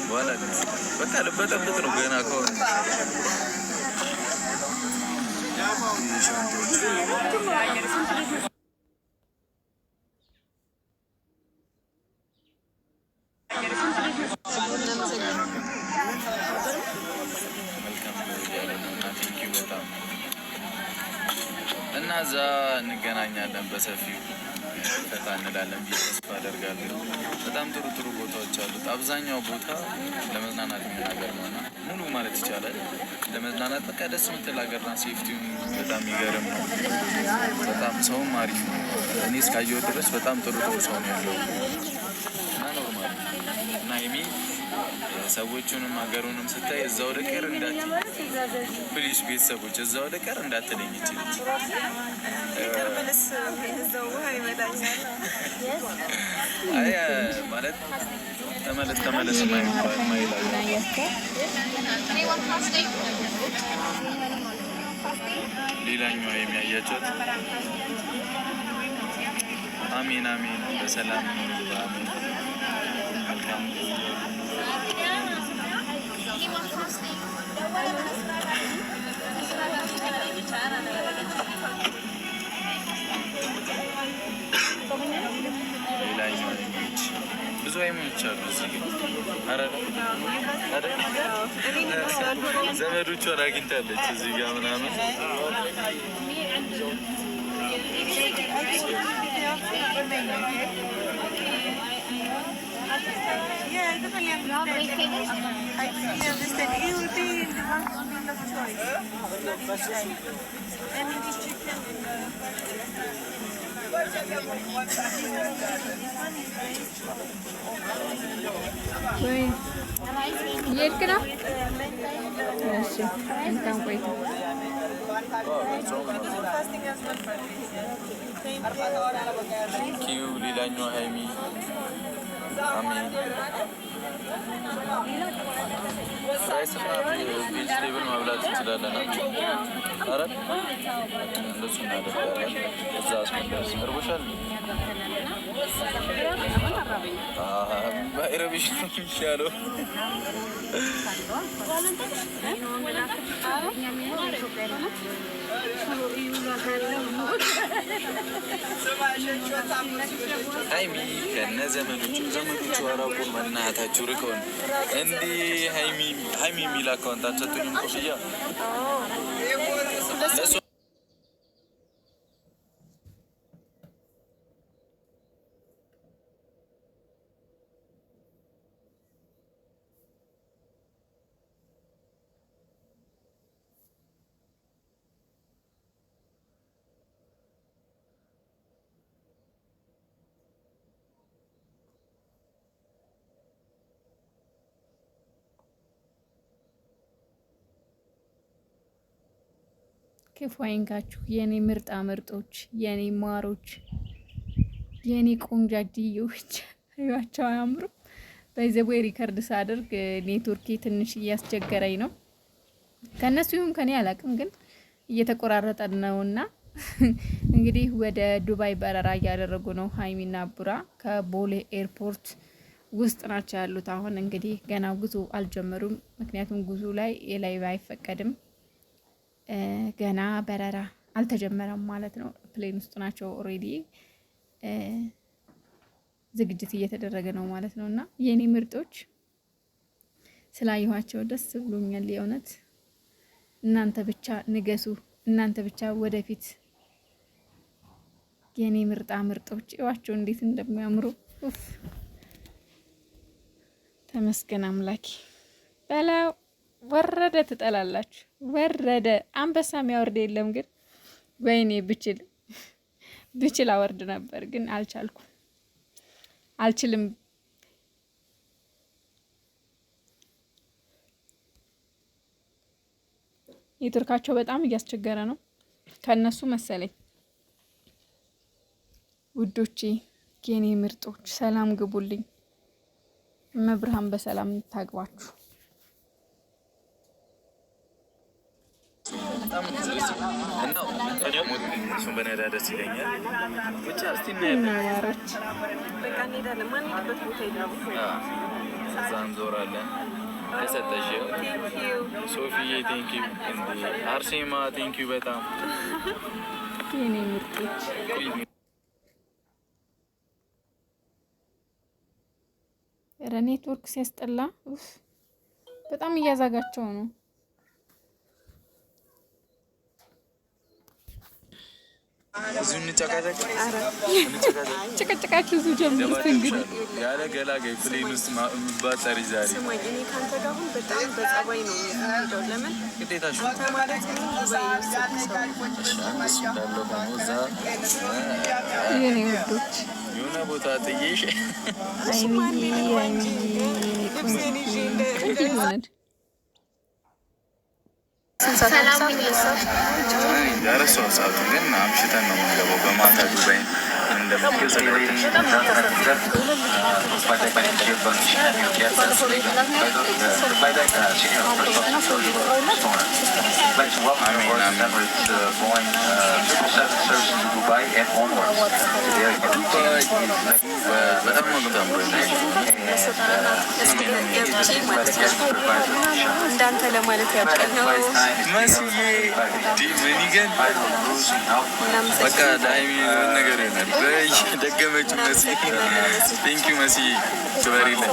Voilà. Baka lebatan betul gana kau. እና እዛ እንገናኛለን በሰፊው ፈታ እንላለን ብዬ ተስፋ አደርጋለሁ። በጣም ጥሩ ጥሩ ቦታዎች አሉት። አብዛኛው ቦታ ለመዝናናት የሚናገር ነውና ሙሉ ማለት ይቻላል ለመዝናናት በቃ ደስ የምትል ሀገር ናት። ሴፍቲው በጣም የሚገርም ነው። በጣም ሰውም አሪፍ ነው። እኔ እስካየሁ ድረስ በጣም ጥሩ ጥሩ ሰው ነው ያለው እና ኖርማል እና ሀይሚ ሰዎቹንም ሀገሩንም ስታይ እዛው ደቀር እንዳትይ ፕሊዝ ቤተሰቦች እዛው ደቀር እንዳትለኝ ይችላል። አይ ማለት ተመለስ ማይላል ሌላኛው የሚያያቸው አሜን አሜን በሰላም አሜን ብዙ አይሞች አሉ እዚህ ግን ዘመዶቿን አግኝታለች እዚህ ጋር ምናምን የት ነው? እሺ እንኳን ቆይቶ ኪዩ ሌላኛው ሀይሚ አሜን ራይስና ቬጅቴብል ማብላት እንችላለን። አረ እንደሱ እናደርጋለን። እዛ አስመለስ እርቦሻል ባይረብሽ ነው የሚሻለው። ሀይሚ ከነ ዘመዶቹ አራቁን መናታችሁ ርቀውን እንዲህ ሀይሚ የሚል አካውንት አልሰጡኝም ኮፍያ ክፉ አይንካችሁ የኔ ምርጣ ምርጦች፣ የኔ ማሮች፣ የኔ ቆንጃጅዮች አይዋቸው አያምሩ። በዚህ ሪከርድ ሳደርግ ኔትወርክ ትንሽ እያስቸገረኝ ነው። ከነሱ ይሁን ከኔ አላቅም፣ ግን እየተቆራረጠ ነውና እንግዲህ ወደ ዱባይ በረራ እያደረጉ ነው ሀይሚና ቡራ ከቦሌ ኤርፖርት ውስጥ ናቸው ያሉት። አሁን እንግዲህ ገና ጉዞ አልጀመሩም፣ ምክንያቱም ጉዞ ላይ የላይቭ አይፈቀድም። ገና በረራ አልተጀመረም ማለት ነው። ፕሌን ውስጥ ናቸው። ኦሬዲ ዝግጅት እየተደረገ ነው ማለት ነው። እና የኔ ምርጦች ስላየኋቸው ደስ ብሎኛል የእውነት። እናንተ ብቻ ንገሱ፣ እናንተ ብቻ ወደፊት። የኔ ምርጣ ምርጦች እዋቸው እንዴት እንደሚያምሩ ተመስገን አምላኪ በላው። ወረደ ትጠላላችሁ። ወረደ አንበሳ የሚያወርድ የለም። ግን ወይኔ ብችል አወርድ ነበር፣ ግን አልችልም። የቱርካቸው በጣም እያስቸገረ ነው። ከነሱ መሰለኝ። ውዶቼ የኔ ምርጦች ሰላም ግቡልኝ። መብርሃን በሰላም ታግባችሁ። እና እሱን በነዳ ደስ ይለኛል። ብቻ እስቲ እናያለን። በቃ እንሄዳለን። ማንሄድበት ቦታ የለም። እዛ እንዞራለን። ከሰጠሽ ሶፊዬ ቴንኪዩ፣ አርሴማ ቴንኪዩ በጣም የኔ ምርጦች። ኧረ ኔትወርክ ሲያስጠላ በጣም እያዛጋቸው ነው። እዚሁ እንጨቃጨቅ ጭቅጭቃችሁ እዚሁ ጀምሩት። እንግዲህ ያለ ገላጋይ ፕሌን ውስጥ የሚባጠሪ ዛሬ ስማኝ፣ እኔ ካንተ ጋር አሁን በጣም በጸባይ ነው የሚሄደው። ለምን ግዴታሽ ማለት ነው እንዳለው ሆኖ እዛ የኔ ውዶች የሆነ ቦታ ጥዬሽ ያረሷ ሰዓቱ ግን አምሽተን ነው የምንገባው። በማታ ዱባይ በጣም እንዳንተ ለማለት ያብቃል ነው መስዬ ዲሚኒገን በቃ ዳይሚ ነገር ይሆናል። ደገመችው መሲ ቴንኪዩ መሲ ትበሪለን።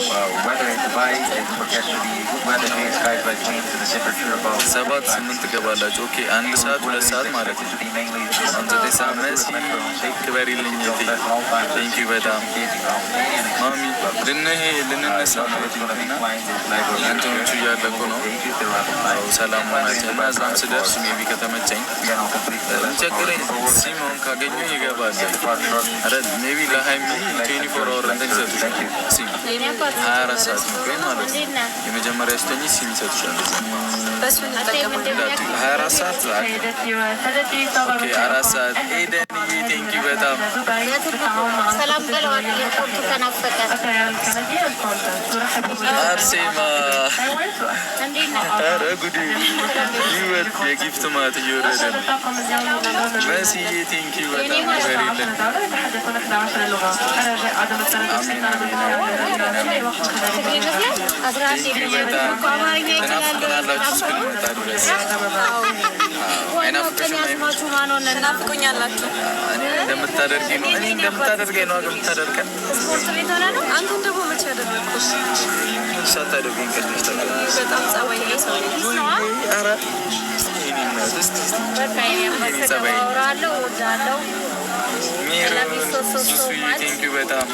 7-8 ትገባላችሁ። ኦኬ 1 ሰዓት 2 ሰዓት ማለት ነው። 9 ሰዓት መሲ ትበሪልኝ። ቴንኪዩ በጣም ማሚ ልንነሳ ማለት ነው እና እንትኖቹ እያለቁ ነው። ሰላም ሆናቸው እና እዛም ስደርስ ሜቢ ከተመቸኝ ቸግረኝ ሲሞን ካገኘሁ ይገባል። አረ ሜቢ ለሀይሚ 24 አወር እንትን ይሰጡሻል። ሲም 24 ሰዓት የሚቆይ ማለት ነው። የመጀመሪያ ስተኝ ሲም ይሰጡሻል። 24 ሰዓት 4 ሰዓት ኤደንዬ ቴንኪ በጣም ሰላም ብለዋል። ኤርፖርቱ ተናፈቀ። አርሴማ ኧረ ጉዴ ይወት የጊፍት ማት እየወረደ ነው። መስዬ ቴንኪ በጣም ይበሪልን። ትናፍቁናላችሁ እስክንመጣ ድረስ እናፍቁኛላችሁ። እንደምታደርገኝ ነው እኔ እንደምታደርገኝ ነው የምታደርገን። ስፖርት ቤት ሆነ ነው። አንተን ደግሞ መቼ ያደረግኩሽ? ሳታደርገኝ ቀድመሽ ታውቂያለሽ። በጣም ጸባይኛ ሰው ነኝ። ኧረ የእኔ እናት እስኪ ጸባይ ሱሱዬ ቴንኪው በጣም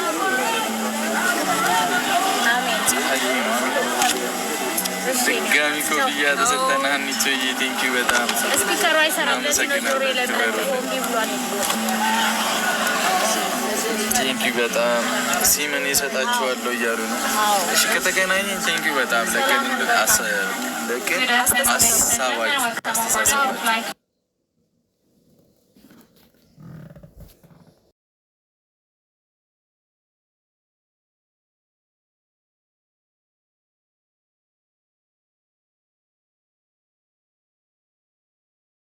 ድጋሚ ኮፍያ ተሰጠና ሀኒቾዬ ቴንኪው በጣም ቴንኪው በጣም ሲምን የሰጣችኋለሁ እያሉ ነው። እሺ ከተገናኘን ቴንኪው በጣም ለቅን አሳባችሁ አስተሳሰባችሁ